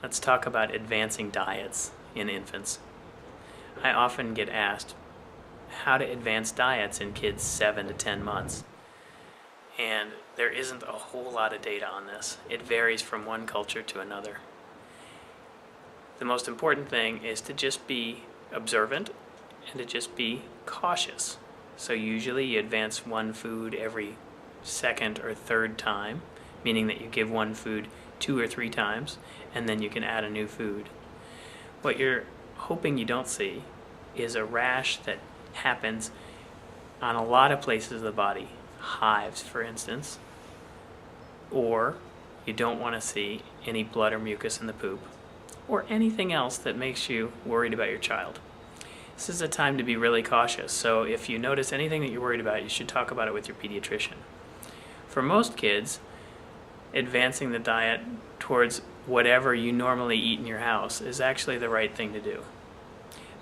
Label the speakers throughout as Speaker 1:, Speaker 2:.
Speaker 1: Let's talk about advancing diets in infants. I often get asked how to advance diets in kids 7 to 10 months. And there isn't a whole lot of data on this. It varies from one culture to another. The most important thing is to just be observant and to just be cautious. So usually you advance one food every second or third time, meaning that you give one food 2 or 3 times, and then you can add a new food. What you're hoping you don't see is a rash that happens on a lot of places of the body, hives for instance, or you don't want to see any blood or mucus in the poop, or anything else that makes you worried about your child. This is a time to be really cautious, so if you notice anything that you're worried about, you should talk about it with your pediatrician. For most kids, advancing the diet towards whatever you normally eat in your house is actually the right thing to do.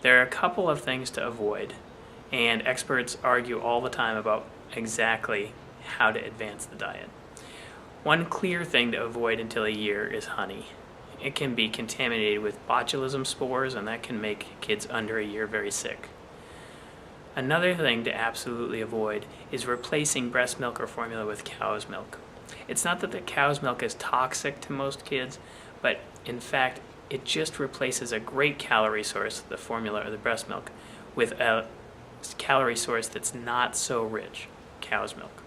Speaker 1: There are a couple of things to avoid, and experts argue all the time about exactly how to advance the diet. One clear thing to avoid until a year is honey. It can be contaminated with botulism spores, and that can make kids under a year very sick. Another thing to absolutely avoid is replacing breast milk or formula with cow's milk. It's not that the cow's milk is toxic to most kids, but in fact, it just replaces a great calorie source, the formula or the breast milk, with a calorie source that's not so rich, cow's milk.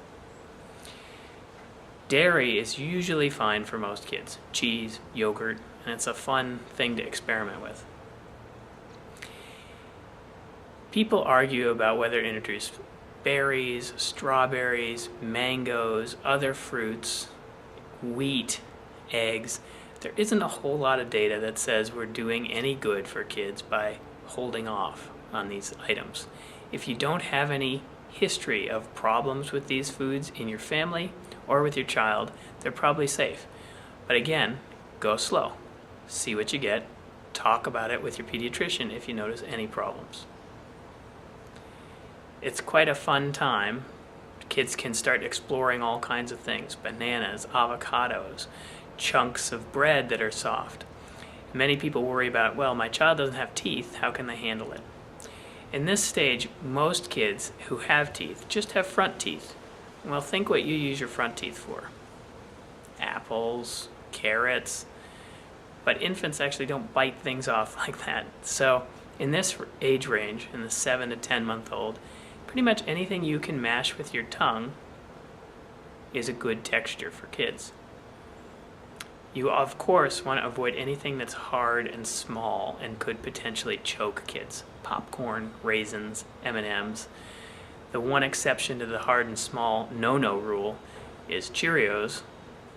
Speaker 1: Dairy is usually fine for most kids, cheese, yogurt, and it's a fun thing to experiment with. People argue about whether to introduce berries, strawberries, mangoes, other fruits, wheat, eggs. There isn't a whole lot of data that says we're doing any good for kids by holding off on these items. If you don't have any history of problems with these foods in your family or with your child, they're probably safe. But again, go slow. See what you get. Talk about it with your pediatrician if you notice any problems. It's quite a fun time. Kids can start exploring all kinds of things, bananas, avocados, chunks of bread that are soft. Many people worry about, well, my child doesn't have teeth, how can they handle it? In this stage, most kids who have teeth just have front teeth. Well, think what you use your front teeth for. Apples, carrots, but infants actually don't bite things off like that. So in this age range, in the 7 to 10 month old, pretty much anything you can mash with your tongue is a good texture for kids. You, of course, want to avoid anything that's hard and small and could potentially choke kids. Popcorn, raisins, M&Ms. The one exception to the hard and small no-no rule is Cheerios,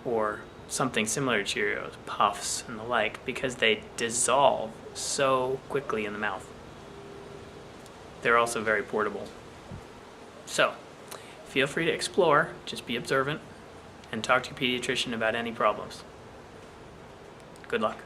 Speaker 1: or something similar to Cheerios, Puffs and the like, because they dissolve so quickly in the mouth. They're also very portable. So, feel free to explore, just be observant, and talk to your pediatrician about any problems. Good luck.